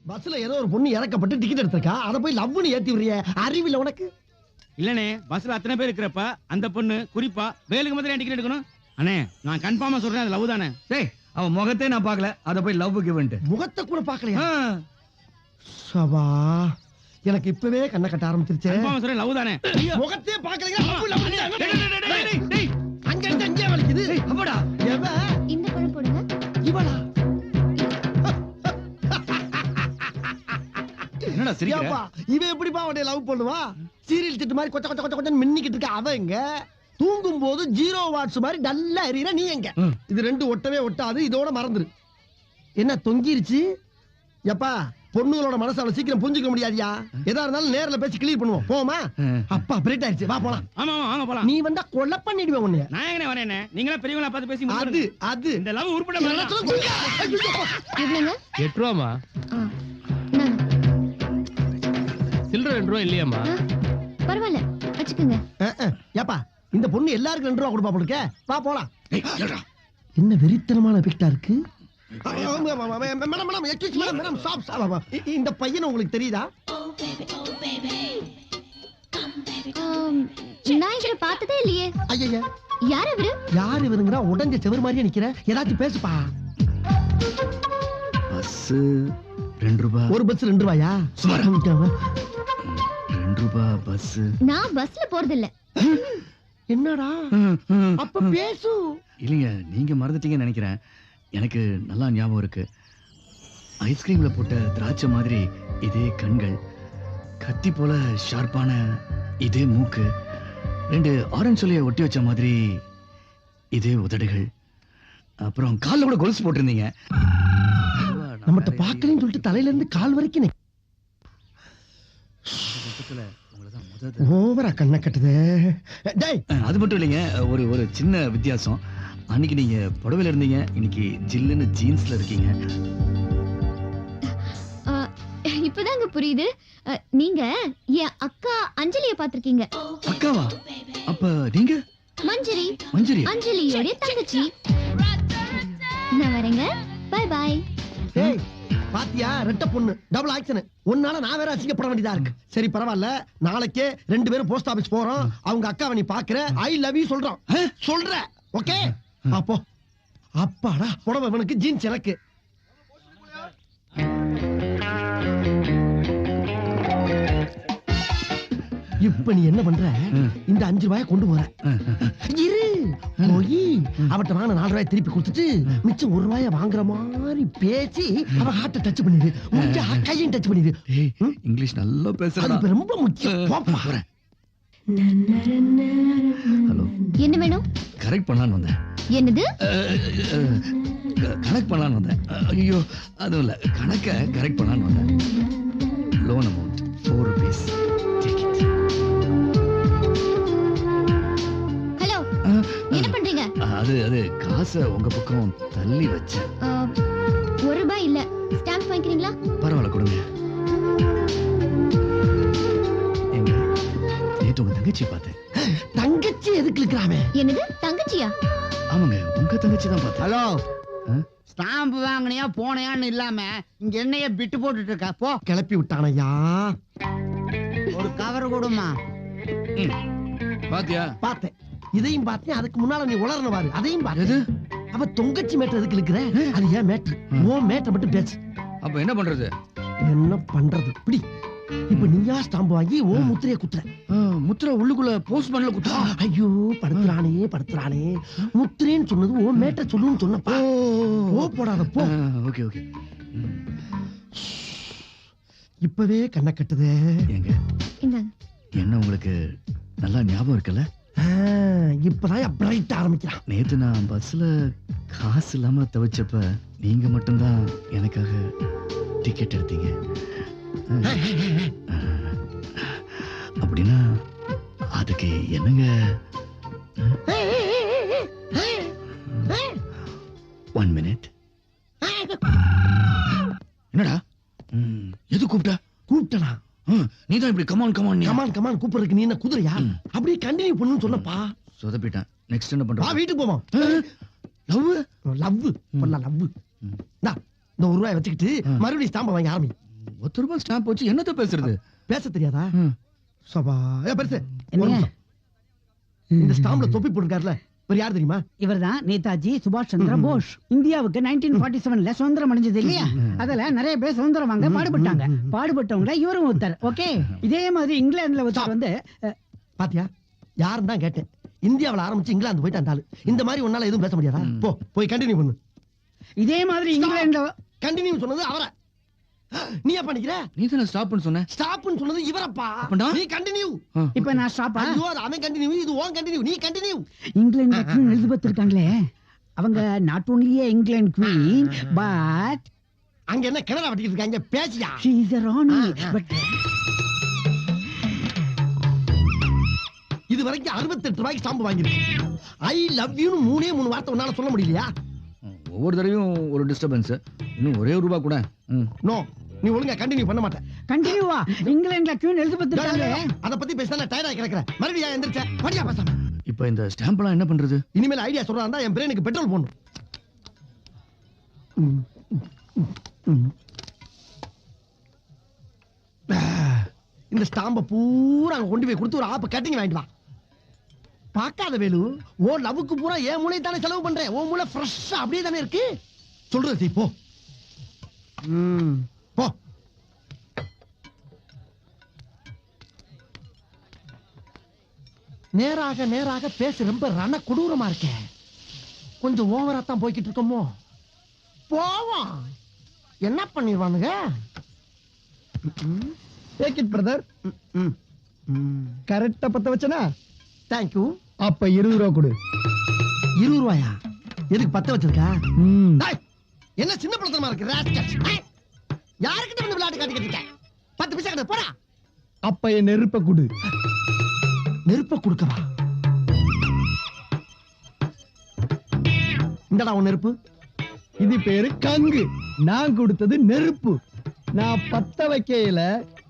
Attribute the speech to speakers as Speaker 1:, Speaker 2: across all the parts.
Speaker 1: பஸ்ல ஏதோ ஒரு பொண்ணு இறக்கப்பட்டு டிக்கெட் எடுத்திருக்கா, அத போய் லவ்னு ஏத்தி விடுறிய, அறிவில்ல உனக்கு?
Speaker 2: இல்லனே, பஸ்ல அத்தனை பேர் இருக்கிறப்ப அந்த பொண்ணு குறிப்பா வேலுக்கு மட்டும் டிக்கெட் எடுக்கணும். அண்ணே நான் கன்ஃபார்மா சொல்றேன், அது லவ் தானே.
Speaker 3: டேய், அவன் முகத்தை நான் பார்க்கல, அத போய் லவ் கிவன்ட்.
Speaker 1: முகத்தை கூட பார்க்கலையா? சபா, எனக்கு இப்பவே கண்ணை கட்ட ஆரம்பிச்சிருச்சு.
Speaker 2: கன்ஃபார்மா சொல்றேன், லவ் தானே.
Speaker 1: முகத்தையே பார்க்கலையா? அங்க இருந்து அங்கே வலிக்குது. அப்படா எவ
Speaker 4: இந்த பழம் போடுங்க.
Speaker 1: இவளா?
Speaker 3: என்னடா சிரிக்கிற?
Speaker 1: இவ எப்படிப்பா அவனை லவ் பண்ணுவா? சீரியல் திட்டு மாதிரி கொச்ச கொச்ச கொச்ச கொச்சன்னு மின்னிக்கிட்டு இருக்க அவ எங்க? தூங்கும் போது 0 வாட்ஸ் மாதிரி டல்லா எரியற நீ எங்க? இது ரெண்டு ஒட்டவே ஒட்டாது, இதோட மறந்துரு. என்ன தொங்கிருச்சு? எப்பா பொண்ணுங்களோட மனசு அவ்வளவு சீக்கிரம் புரிஞ்சுக்க முடியாதியா? எதா இருந்தாலும் நேர்ல பேசி கிளியர் பண்ணுவோம். போமா? அப்பா பிரேட் ஆயிடுச்சு, வா போலாம்.
Speaker 2: ஆமா வாங்க போலாம்.
Speaker 1: நீ வந்தா கொலை பண்ணிடுவேன் உன்னை.
Speaker 2: நான் எங்கனே வரேனே, நீங்களா பெரியவங்களா பார்த்து பேசி
Speaker 1: அது அது
Speaker 2: இந்த லவ் உருப்பட மாட்டேங்குது.
Speaker 4: எவ்வளவுங்க?
Speaker 5: 8 ரூபாமா? சில்லற 2 ரூபா இல்லையாமா?
Speaker 4: பரவாயில்ல, வச்சுக்கோங்க.
Speaker 1: ஏப்பா இந்த பொண்ணு எல்லாருக்கும் 2 ரூபா கொடுப்பா போடுக்க. வா போலாம். என்ன வெறித்தனமான எஃபெக்டா இருக்கு. Madam excuse madam stop. இந்த பையன் உங்களுக்கு தெரியுதா?
Speaker 4: நான் இவரை பார்த்ததே இல்லையே.
Speaker 1: ஐயா
Speaker 4: யார் இவரு?
Speaker 1: யார் இவருங்கறா? உடைஞ்ச செவர் மாதிரியே நிக்கிற, ஏதாச்சும் பேசுப்பா.
Speaker 3: பஸ் 2 ரூபா.
Speaker 1: ஒரு பஸ் 2 ரூபாயா? சுமார் 2
Speaker 3: ரூபா பஸ்.
Speaker 4: நான் பஸ்ல போறது இல்ல.
Speaker 1: என்னடா அப்ப பேசு.
Speaker 3: இல்லைங்க, நீங்க மறந்துட்டீங்கன்னு நினைக்கிறேன். எனக்கு நல்லா ஞாபகம் இருக்கு. ஐஸ்கிரீம்ல போட்ட திராட்சை மாதிரி இதே கண்கள், கத்தி போல ஷார்ப்பான இதே மூக்கு, 2 ஆரஞ்சு சொல்லிய ஒட்டி வச்ச மாதிரி இதே உதடுகள், அப்புறம் கால்ல கூட கொலுசு போட்டிருந்தீங்க.
Speaker 1: நம்மகிட்ட பாக்கலன்னு சொல்லிட்டு தலையில இருந்து கால் வரைக்கும் ஓவரா கண்ணை கட்டுது.
Speaker 3: அது மட்டும் இல்லைங்க, ஒரு சின்ன வித்தியாசம். அன்னைக்கு நீங்க புடவையில இருந்தீங்க, இன்னைக்கு ஜில்லுன்னு ஜீன்ஸ்ல இருக்கீங்க.
Speaker 4: இப்பதாங்க புரியுது. நீங்க என் அக்கா அஞ்சலிய பாத்திருக்கீங்க.
Speaker 3: அக்காவா? அப்ப நீங்க
Speaker 4: மஞ்சரி.
Speaker 3: மஞ்சரி
Speaker 4: அஞ்சலியோட தங்கச்சி. நான் வரேங்க. Bye bye.
Speaker 1: ஏய் பாத்தியா, ரெட்ட பொண்ணு டபுள் ஆக்ஷன். உன்னால நான் வேற அசிங்கப்பட வேண்டியதா இருக்கு. சரி பரவாயில்ல, நாளைக்கே 2 பேரும் போஸ்ட் ஆபீஸ் போறோம். அவங்க அக்காவை நீ பாக்குற, ஐ லவ் யூ சொல்றோம். சொல்ற ஓகே? அப்போ அப்பாடா, புடவை இவனுக்கு, ஜீன்ஸ் எனக்கு. இப்ப நீ என்ன பண்ற? இந்த 5 ரூபாயை கொண்டு போற. இரு போய் அவட்ட வாங்க 4 ரூபாயை திருப்பி கொடுத்துட்டு மிச்சம் 1 ரூபாயை வாங்குற மாதிரி பேசி அவ ஹார்ட்ட டச் பண்ணிடு. முடிஞ்ச கையும் டச் பண்ணிடு.
Speaker 3: இங்கிலீஷ் நல்லா பேசுறா.
Speaker 1: அது ரொம்ப முக்கியம். போப்பா.
Speaker 3: ஹலோ,
Speaker 4: என்ன வேணும்?
Speaker 3: கரெக்ட் பண்ணலான்னு வந்தேன்.
Speaker 4: என்னது?
Speaker 3: கனெக்ட் பண்ணலான்னு வந்தேன். ஐயோ அதுவும் இல்ல, கணக்க கரெக்ட் பண்ணலான்னு வந்தேன். Loan amount 4 rupees.
Speaker 4: ஹலோ, என்ன பண்றீங்க?
Speaker 3: அது காசை உங்க பக்கம் தள்ளி வச்சேன்.
Speaker 4: 1 ரூபாய் இல்ல, ஸ்டாம்ப் வாங்கிக்கிறீங்களா?
Speaker 3: பரவாயில்ல கொடுங்க. எங்க நேத்து உங்க தங்கச்சி பார்த்தேன்.
Speaker 1: தங்கச்சி எதுக்கு இருக்கிறாமே?
Speaker 4: என்னது தங்கச்சியா?
Speaker 3: ஆமாங்க, உங்க தங்கச்சி தான் பார்த்தேன்.
Speaker 6: ஹலோ, ஸ்டாம்ப் வாங்கினியா போனையான்னு இல்லாம இங்க என்னைய பிட்டு போட்டுட்டு இருக்கா? போ.
Speaker 1: கிளப்பி விட்டானையா.
Speaker 6: ஒரு கவர் கொடுமா.
Speaker 3: பாத்தியா?
Speaker 1: பார்த்தேன், இதையும் பார்த்தேன். அதுக்கு முன்னால நீ உளறன பாரு, அதையும் பாரு. அவ தொங்கச்சி மேட்டர் எதுக்கு இருக்கிற? அது ஏன் மேட்டர்? ஓ மேட்டர் மட்டும் பேசு.
Speaker 3: அப்ப என்ன பண்றது?
Speaker 1: என்ன பண்றது? இப்படி இப்ப நீயா ஸ்டாம்பு வாங்கி ஓ முத்திரைய குத்துற.
Speaker 3: முத்திரை உள்ளுக்குள்ள போஸ்ட்மேன்ல குத்துறா.
Speaker 1: ஐயோ படுத்துறானே. முத்திரேன்னு சொன்னது ஓ மேட்டர் சொல்லுன்னு சொன்னப்பா. ஓ போடாத போ.
Speaker 3: Okay okay.
Speaker 1: இப்பவே கண்ணை கட்டுதே.
Speaker 3: ஏங்க
Speaker 4: இந்தாங்க.
Speaker 3: என்ன உங்களுக்கு நல்லா ஞாபகம் இருக்குல்ல?
Speaker 1: இப்பதான் பிரைட் ஆரம்பிக்கிறான்.
Speaker 3: நேத்து நான் பஸ்ல காசு இல்லாம தவிச்சப்ப நீங்க மட்டும்தான் எனக்காக டிக்கெட் எடுத்தீங்க. அப்படின்னா அதுக்கு என்னங்க? 1 minute. என்னடா எது கூப்பிட்டனா? நீதான் இப்படி கமான்
Speaker 1: கூப்பிடுறதுக்கு நீ என்ன குதிரையா? அப்படியே கண்டினியூ பண்ணுன்னு சொன்னப்பா.
Speaker 3: சொதப்பிட்டேன். நெக்ஸ்ட் என்ன பண்ற?
Speaker 1: வா வீட்டுக்கு போவோம்.
Speaker 3: லவ்
Speaker 1: பண்ணலாம் லவ். இந்த 1 ரூபாய் வச்சுக்கிட்டு மறுபடியும் ஸ்டாம்ப வாங்கி ஆரம்பி.
Speaker 3: ₹1 ஸ்டாம்ப் வச்சு என்னத்த பேசுறது?
Speaker 1: பேச தெரியாதா?
Speaker 3: ம்.
Speaker 1: சபா பெருசு ஒரு
Speaker 6: என்ன?
Speaker 1: நிமிஷம். இந்த ஸ்டாம்ப்ல தொப்பி போட்டுருக்காருல இவர் யார் தெரியுமா?
Speaker 6: இவர்தான் நேதாஜி சுபாஷ் சந்திர போஸ். இந்தியாவுக்கு 1947ல சுதந்திரம் அடைஞ்சது இல்லையா? அதுல நிறைய பேர் சுதந்திரம் வாங்க பாடுபட்டாங்க. பாடுபட்டவங்க இவரும் ஒருத்தர். ஓகே, இதே மாதிரி இங்கிலாந்துல ஒருத்தர் வந்து
Speaker 1: பாத்தியா, யாருன்னு தான் கேட்டேன். இந்தியாவுல ஆரம்பிச்சு இங்கிலாந்து போயிட்டு அந்த ஆளு. இந்த மாதிரி உன்னால எதுவும் பேச முடியாதா? போ போய் கண்டினியூ பண்ணு.
Speaker 6: இதே மாதிரி இங்கிலாந்துல
Speaker 1: கண்டினியூ சொன்னது அவரை. நீ என்ன பண்ணிக்கிற?
Speaker 3: நீ தானே ஸ்டாப்னு சொன்ன.
Speaker 1: ஸ்டாப்னு சொன்னது இவரப்பா.
Speaker 3: அப்படா?
Speaker 1: நீ கண்டினியூ.
Speaker 6: இப்ப நான் ஸ்டாப்பா?
Speaker 1: ஐயோ அது அவன் கண்டினியூ, இது ஓன் கண்டினியூ. நீ கண்டினியூ.
Speaker 6: இங்கிலாந்து குவீன் எலிசபெத் இருக்காங்களே, அவங்க not only England queen but
Speaker 1: அங்க என்ன கிணறா வட்டிக்கிட்டு இருக்காங்க? பேசியா?
Speaker 6: she is a Rani. But
Speaker 1: இது வரைக்கும் 68 ரூபாய்க்கு ஸ்டாம்பு வாங்கிருக்கேன். ஐ லவ் யூன்னு 3 வார்த்தை உன்னால சொல்ல முடியலையா?
Speaker 3: ஒவ்வொரு தடவையும் ஒரு டிஸ்டர்பன்ஸ். இன்னும் ஒரே ஒரு ரூபாய் கூட.
Speaker 1: நோ, நீ ஒழுங்கா கண்டினியூ பண்ண மாட்டேன்.
Speaker 6: கண்டினியூவா? இங்கிலாந்துல குவீன் எலிசபெத் இருக்காங்களே,
Speaker 1: அத பத்தி பேசினா டயர்டா கிடக்குறேன். மறுபடியும் எந்திரிச்ச படியா பேசாம.
Speaker 3: இப்போ இந்த ஸ்டாம்ப்லாம் என்ன பண்றது?
Speaker 1: இனிமேல் ஐடியா சொல்றாருந்தா என் பிரெயினுக்கு பெட்ரோல் போடணும். இந்த ஸ்டாம்ப பூரா அங்க கொண்டு போய் கொடுத்து ஒரு ஆப்பு கட்டிங் வாங்கிட்டு வா. பாக்காத வேலு, ஓ லவ்வுக்கு பூரா என் மூளை தானே செலவு பண்றேன். ஓ மூளை ஃப்ரெஷ்ஷா அப்படியே தானே இருக்கு. சொல்றது போ. போ. நேராக நேராக பேச ரொம்ப ரண கொடூரமா இருக்க. கொஞ்சம் ஓவரா தான் போய்கிட்டு இருக்கோமோ. போவோம். என்ன பண்ணிடுவானுங்க?
Speaker 7: Take it brother. கரெக்டா பத்த வச்சனா?
Speaker 1: தேங்க்யூ.
Speaker 7: அப்ப 20 ரூபா கொடு.
Speaker 1: 20 ரூபாயா? எதுக்கு பத்த வச்சிருக்கா?
Speaker 7: ம்.
Speaker 1: டேய், என்ன சின்ன பழத்தனமா இருக்கு ராஸ்கல். யாருக்கிட்ட வந்து விளையாட்டு காட்டிக்கிட்டு இருக்க? 10 பைசா கிட்ட போடா.
Speaker 7: அப்ப என் நெருப்ப கொடு.
Speaker 1: நெருப்ப கொடுக்கவா? இந்தடா உன் நெருப்பு.
Speaker 7: இது பேரு கங்கு. நான் கொடுத்தது நெருப்பு. நான் பத்த வைக்கையில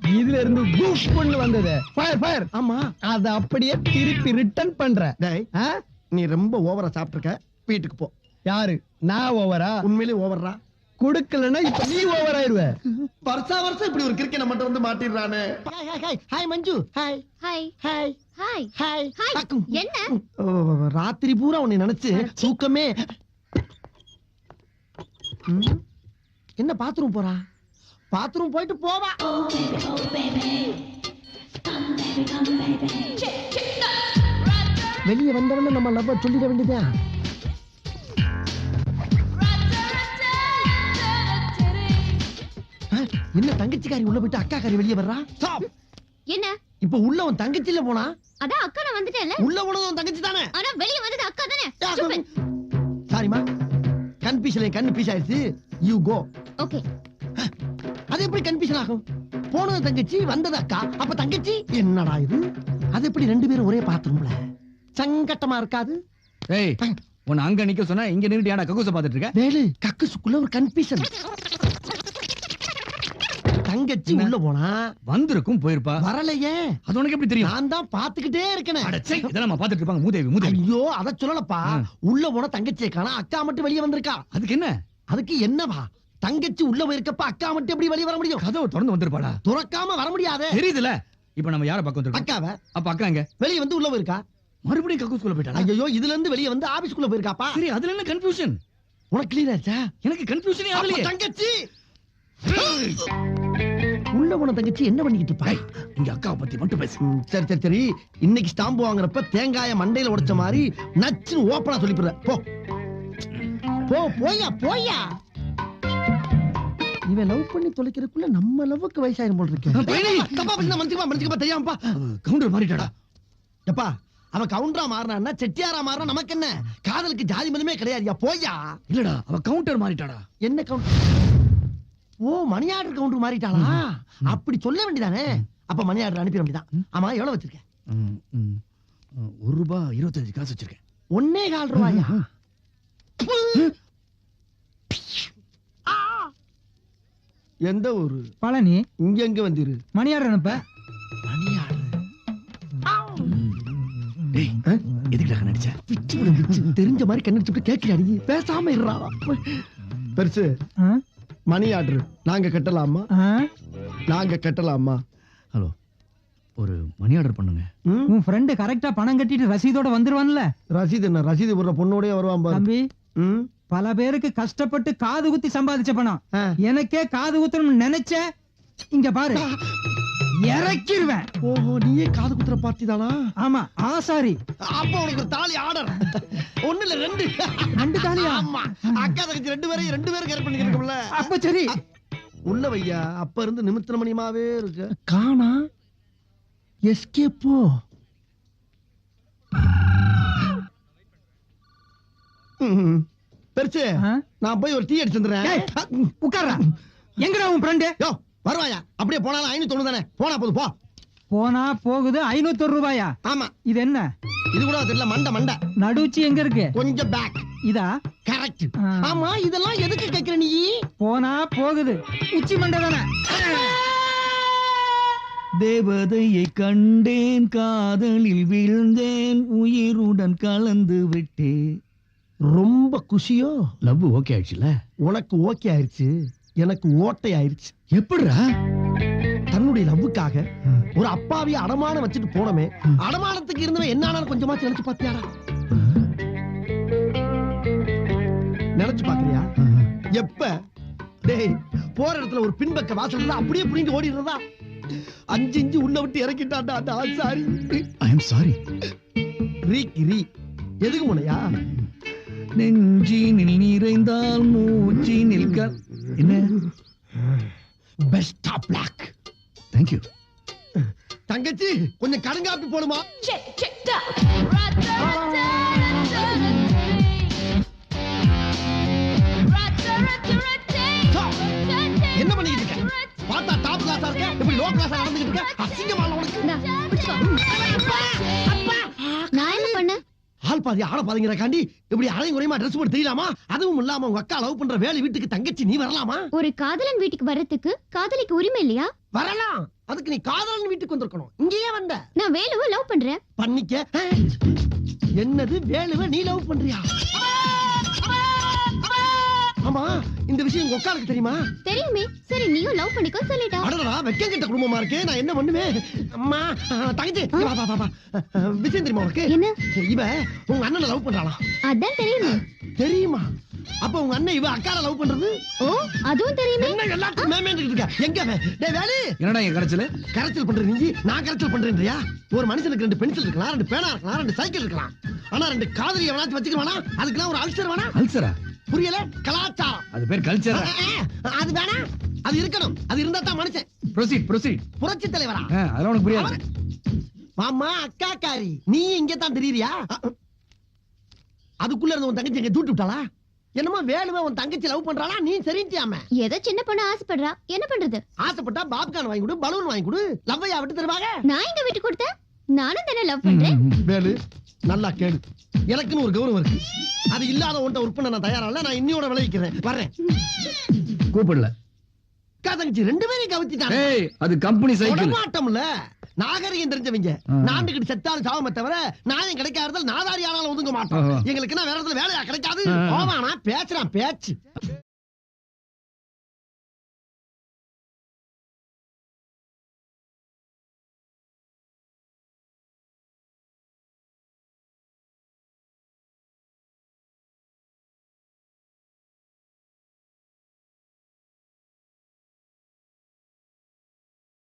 Speaker 7: இதுல இருந்து கூஸ் பண்ணு வந்தது. Fire fire.
Speaker 1: ஆமா.
Speaker 7: அத அப்படியே திருப்பி ரிட்டர்ன் பண்றேன்.
Speaker 1: டேய்,
Speaker 7: ஆ?
Speaker 1: நீ ரொம்ப ஓவரா சாப்பிட்டுருக்க. வீட்டுக்கு போ.
Speaker 7: யாரு? நான் ஓவரா?
Speaker 1: உண்மையிலேயே ஓவர்ரா.
Speaker 7: கொடுக்கலன்னா இப்ப நீ ஓவர் ஆயிருவ.
Speaker 1: வருஷம் இப்படி ஒரு கிரிக்கெட் மட்டும் வந்து மாட்டிடுறானே. Hi hi hi hi Manju. Hi
Speaker 4: hi
Speaker 1: hi
Speaker 4: hi
Speaker 1: hi.
Speaker 4: Hi.
Speaker 1: அக்கும்.
Speaker 4: என்ன?
Speaker 1: ராத்திரி பூரா உன்னை நினைச்சு தூக்கமே. என்ன பாத்ரூம் போறா? பாத்ரூம் போயிட்டு போவா. வெளியே வந்தவன நம்ம லவ்வ சொல்லிட வேண்டியதா. என்ன தங்கச்சிக்காரி உள்ள போயிட்டு அக்காக்காரி வெளியே வர்றா? ஸ்டாப்.
Speaker 4: என்ன?
Speaker 1: இப்ப உள்ள உன் தங்கச்சில போனா?
Speaker 4: அதான் அக்கா நான் வந்துட்டேன்ல.
Speaker 1: உள்ள போனது உன் தங்கச்சி தானே?
Speaker 4: ஆனா வெளிய வந்தது அக்கா தானே.
Speaker 1: சாரிமா, கன்ஃபியூஷன் கன்ஃபியூஸ் ஆயிடுச்சு. You go.
Speaker 4: ஓகே.
Speaker 1: அது எப்படி கன்ஃபியூஷன் ஆகும்? போனது தங்கச்சி, வந்தது அக்கா. அப்ப தங்கச்சி என்னடா இது? அது எப்படி ரெண்டு பேரும் ஒரே பாத்ரூம்ல? சங்கட்டமா இருக்காது?
Speaker 3: ஏய், உன்னை அங்க நிக்க சொன்னா இங்க நின்னுட்டு ஏன்டா கக்கூச பாத்துட்டு இருக்க?
Speaker 1: வேலு, கக்குசுக்குள்ள ஒரு கன்ஃபியூஷன். தங்கச்சி உள்ள போனா
Speaker 3: வந்திருக்கும் போயிருப்பா.
Speaker 1: வரலையே.
Speaker 3: அது உனக்கு எப்படி தெரியும்?
Speaker 1: நான் தான் பாத்துக்கிட்டே இருக்கேன்.
Speaker 3: அடச்சே, இதெல்லாம் நம்ம பாத்துட்டு இருப்பாங்க. மூதேவி மூதேவி.
Speaker 1: ஐயோ, அத சொல்லலப்பா. உள்ள போன தங்கச்சியை காணா, அக்கா மட்டும் வெளியே வந்திருக்கா.
Speaker 3: அதுக்கு என்ன?
Speaker 1: அதுக்கு என்னவா? தங்கச்சி உள்ள போயிருக்கப்ப அக்கா மட்டும் எப்படி வெளியே வர முடியும்?
Speaker 3: கதவை திறந்து வந்திருப்பாடா.
Speaker 1: துறக்காம வர முடியாதே.
Speaker 3: தெரியுதுல. இப்ப நம்ம யார பக்கம் வந்திருக்கோம்?
Speaker 1: அக்காவ.
Speaker 3: அப்ப அக்கா எங்க?
Speaker 1: வெளியே வந்து உள்ள போயிருக்கா.
Speaker 3: மறுபடியும் கக்கூஸ்குள்ள போயிட்டாளா?
Speaker 1: ஐயோ, இதுல இருந்து வெளியே வந்து ஆபீஸ்க்குள்ள போயிருக்காப்பா.
Speaker 3: சரி, அதுல என்ன கன்ஃபியூஷன்?
Speaker 1: உனக்கு கிளியர் ஆச்சா?
Speaker 3: எனக்கு கன்ஃபியூஷனே
Speaker 1: அப்ப
Speaker 3: ஆகலையே.
Speaker 1: தங்கச்சி உள்ள போன தங்கச்சி என்ன பண்ணிக்கிட்டு இருப்பா?
Speaker 3: இங்க அக்காவை பத்தி மட்டும் பேசு.
Speaker 1: சரி சரி சரி. இன்னைக்கு ஸ்டாம்பு வாங்குறப்ப தேங்காய மண்டையில உடைச்ச மாதிரி நச்சுன்னு ஓப்பனா சொல்லிப்புற. போ போ. போயா போயா. இவன் லவ் பண்ணி தொலைக்கிறதுக்குள்ள நம்ம லவ்வுக்கு வயசாயிரும் போல இருக்கு. தப்பா பேசினா மன்னிச்சுக்கப்பா தெரியாமப்பா.
Speaker 3: கவுண்டர் மாறிட்டாடா.
Speaker 1: எப்பா, அவ கவுண்டரா மாறினா செட்டியாரா மாறினா நமக்கு என்ன? காதலுக்கு ஜாதி மதமே கிடையாதுயா. போயா.
Speaker 3: இல்லடா, அவ கவுண்டர் மாறிட்டாடா.
Speaker 1: என்ன கவுண்டர்? ஓ, மணி ஆர்டர் கவுண்டர் மாறிட்டாளா? அப்படி சொல்ல வேண்டியதானே. அப்ப மணி ஆர்டர் அனுப்பிட வேண்டியதான். ஆமா, எவ்வளவு வச்சிருக்க?
Speaker 3: ₹1.25 வச்சிருக்கேன்.
Speaker 1: 1.25 ரூபாயா? எந்த ஊரு?
Speaker 7: பழனி.
Speaker 1: இங்க எங்க வந்திரு?
Speaker 7: மணியார் அனுப்ப.
Speaker 1: Money order.
Speaker 3: டேய், எதுக்குடா நடிச்ச?
Speaker 1: தெரிஞ்ச மாதிரி கண்ணடிச்சுட்டு கேட்கிறாடி. பேசாம இருறா. பெருசு, மணி ஆர்டர் நாங்க கட்டலாமா? நாங்க கட்டலாமா?
Speaker 3: ஹலோ, ஒரு மணி ஆர்டர் பண்ணுங்க.
Speaker 6: உன் ஃப்ரெண்டு கரெக்டா பணம் கட்டிட்டு ரசீதோட வந்துருவான்ல.
Speaker 1: ரசீது என்ன? ரசீது போடுற பொண்ணோடய வருவான் பாரு.
Speaker 6: தம்பி,
Speaker 1: ம்.
Speaker 6: பல பேருக்கு கஷ்டப்பட்டு காது குத்தி சம்பாதிச்ச பணம்.
Speaker 1: ஆ.
Speaker 6: எனக்கே காது குத்தணும்னு நினைச்ச, இங்க பாரு இறக்கிருவேன்.
Speaker 1: ஓஹோ, நீயே காது குத்துற பார்ட்டி தானா?
Speaker 6: ஆமா, ஆசாரி.
Speaker 1: அப்ப உனக்கு ஒரு தாலி ஆர்டர். ஒண்ணு இல்ல, ரெண்டு.
Speaker 6: ரெண்டு தாலியா?
Speaker 1: ஆமா, அக்கா தங்கச்சி ரெண்டு பேரும் கரெக்ட் பண்ணிருக்கோம்ல.
Speaker 6: அப்ப சரி.
Speaker 1: உள்ள வையா, அப்ப இருந்து நிமித்திர மணியமாவே இருக்கு. காணா எஸ்கேப்போ. பெருசு,
Speaker 6: ஆ?
Speaker 1: நான் போய் ஒரு டீ அடிச்சு
Speaker 6: ஏய்,
Speaker 1: வந்துடுறேன்.
Speaker 6: உட்கார்றா. எங்கடா உன் ஃப்ரெண்டு?
Speaker 1: யோ, வருவாயா? அப்படியே போனாலும் 590 தானே. போனா போதும், போ.
Speaker 6: போனா போகுது 501 ரூபாயா?
Speaker 1: ஆமா,
Speaker 6: இது என்ன
Speaker 1: இது கூட தெரியல. மண்டை
Speaker 6: நடுச்சி எங்க இருக்கு?
Speaker 1: கொஞ்சம் பேக்.
Speaker 6: இதா?
Speaker 1: கரெக்ட்.
Speaker 6: ஆ.
Speaker 1: ஆமா, இதெல்லாம் எதுக்கு கேக்குற நீ?
Speaker 6: போனா போகுது உச்சி மண்டை தானே.
Speaker 3: தேவதையை கண்டேன், காதலில் விழுந்தேன், உயிருடன் கலந்து விட்டேன்.
Speaker 1: ரொம்ப குஷியோ?
Speaker 3: லவ் ஓகே ஆயிடுச்சுல?
Speaker 1: உனக்கு ஓகே ஆயிருச்சு, எனக்கு ஓட்டை ஆயிருச்சு.
Speaker 3: எப்படிடா?
Speaker 1: தன்னுடைய லவ்வுக்காக ஒரு அப்பாவிய அடமானம் வச்சுட்டு போனமே, அடமானத்துக்கு இருந்தவன் என்ன கொஞ்சமாச்சு நினைச்சு பாத்தியாடா? நினைச்சு பாக்குறியா? எப்ப? டேய், போற இடத்துல ஒரு பின்பக்க வாசல் இருந்தா அப்படியே புடிங்கி ஓடிடுறதா? 5 இன்ச்சு உள்ள விட்டு இறக்கிட்டான்டா அந்த ஆசாரி.
Speaker 3: ஐ அம் சாரி.
Speaker 1: ரீக்கு ரீ எதுக்கு முனையா?
Speaker 3: நெஞ்சினில் நிறைந்தால் மூச்சு நிற்க. என்ன?
Speaker 1: Best of luck.
Speaker 3: Thank you.
Speaker 1: தங்கச்சி, கொஞ்சம் கடுங்காப்பி போடுமா? என்ன பண்ணிட்டு இருக்க? பார்த்தா டாப் கிளாஸா இருக்க, இப்படி லோ கிளாஸா நடந்துகிட்டு இருக்க. அசிங்கமா இல்ல உனக்கு?
Speaker 4: இந்தா, பிடிச்சுக்கோ. நான் என்ன பண்ணேன்?
Speaker 1: ஆள் பாதி ஆள பாதிங்கிற காண்டி இப்படி அரையும் குறையுமா ட்ரெஸ் போட்டு தெரியலாமா? அதுவும் இல்லாம உங்க அக்கா லவ் பண்ற வேலை வீட்டுக்கு தங்கச்சி நீ வரலாமா?
Speaker 4: ஒரு காதலன் வீட்டுக்கு வர்றதுக்கு காதலிக்கு உரிமை இல்லையா?
Speaker 1: வரலாம். அதுக்கு நீ காதலன் வீட்டுக்கு வந்திருக்கணும். இங்கேயே வந்த.
Speaker 4: நான் வேலுவை லவ் பண்றேன்.
Speaker 1: பண்ணிக்க. என்னது, வேலுவ நீ லவ் பண்றியா? ஆமா, இந்த விஷயம் உங்க அக்காளுக்கு தெரியுமா?
Speaker 4: தெரியுமே. சரி, நீயும் லவ் பண்ணிக்கோ சொல்லிட்டா.
Speaker 1: அடடா, வெக்கம் கெட்ட குடும்பமா இருக்கே. நான் என்ன பண்ணுவேன்? அம்மா, தங்கச்சி, வா வா வா வா. விஷயம் தெரியுமா உனக்கு?
Speaker 4: என்ன?
Speaker 1: இவ உங்க அண்ணனை லவ் பண்றாளா?
Speaker 4: அதான் தெரியுமே.
Speaker 1: தெரியுமா? அப்ப உங்க அண்ணன் இவ அக்கால லவ் பண்றது?
Speaker 4: ஓ, அதுவும் தெரியுமே.
Speaker 1: என்ன எல்லாத்தையும் மேமேன்ட்டு இருக்க? எங்க அவன்? டேய் வேலு,
Speaker 3: என்னடா என் கரைச்சல?
Speaker 1: கரைச்சல் பண்ற நீ, நான் கரைச்சல் பண்றேன்றியா? ஒரு மனுஷனுக்கு 2 பென்சில் இருக்கலாம், 2 பேனா இருக்கலாம், 2 சைக்கிள் இருக்கலாம். ஆனா 2 காதலி எவனாச்சும் வச்சுக்கவானா? அதுக்கெல்லாம் ஒரு அல்சர் வேணா?
Speaker 3: அல்சரா?
Speaker 1: புரியல? கலாச்சாரம்.
Speaker 3: அது பேர் கல்ச்சரா?
Speaker 1: அது வேணா? அது இருக்கணும். அது இருந்தா தான் மனுஷன்.
Speaker 3: ப்ரொசீட்.
Speaker 1: புரட்சி தலைவரா?
Speaker 3: அதெல்லாம் உனக்கு புரியாது.
Speaker 1: மாமா, அக்கா காரி, நீ இங்க தான் தெரியுறியா? அதுக்குள்ள இருந்த உன் தங்கச்சி எங்க தூட்டி விட்டாளா? என்னமோ வேலுவ உன் தங்கச்சி லவ் பண்றாளா? நீ சரின்ட்டியாம?
Speaker 4: ஏதோ சின்ன பொண்ணு ஆசைப்படுறா, என்ன பண்றது?
Speaker 1: ஆசைப்பட்டா பாப்கார்ன் வாங்கி கொடு, பலூன் வாங்கி கொடு. லவ்வையா விட்டு தருவாங்க?
Speaker 4: நான் எங்க விட்டு கொடுத்தேன்? நானும் தானே லவ் பண்றேன்.
Speaker 1: வேலு, நல்லா கேளு. எனக்குன்னு ஒரு கௌரவம் இருக்கு. அது இல்லாத உன்ட்ட ஒர்க் பண்ண நான் தயாரா இல்ல. நான் இன்னியோட விளைவிக்கிறேன். வர்றேன்.
Speaker 3: கூப்பிடல.
Speaker 1: அக்கா தங்கச்சி 2 பேரையும் கவனிச்சுட்டாங்க.
Speaker 3: ஏய், அது கம்பெனி சைக்கிள்.
Speaker 1: மாட்டோம்ல. நாகரிகம் தெரிஞ்சவங்க. நாண்டுகிட்டு செத்தாலும் சாவமே தவிர நாயம் கிடைக்காததால் நாதாரி ஆனாலும் ஒதுங்க மாட்டோம். எங்களுக்கு என்ன வேற இடத்துல வேலையா கிடைக்காது. போவானா பேசுறான் பேச்சு.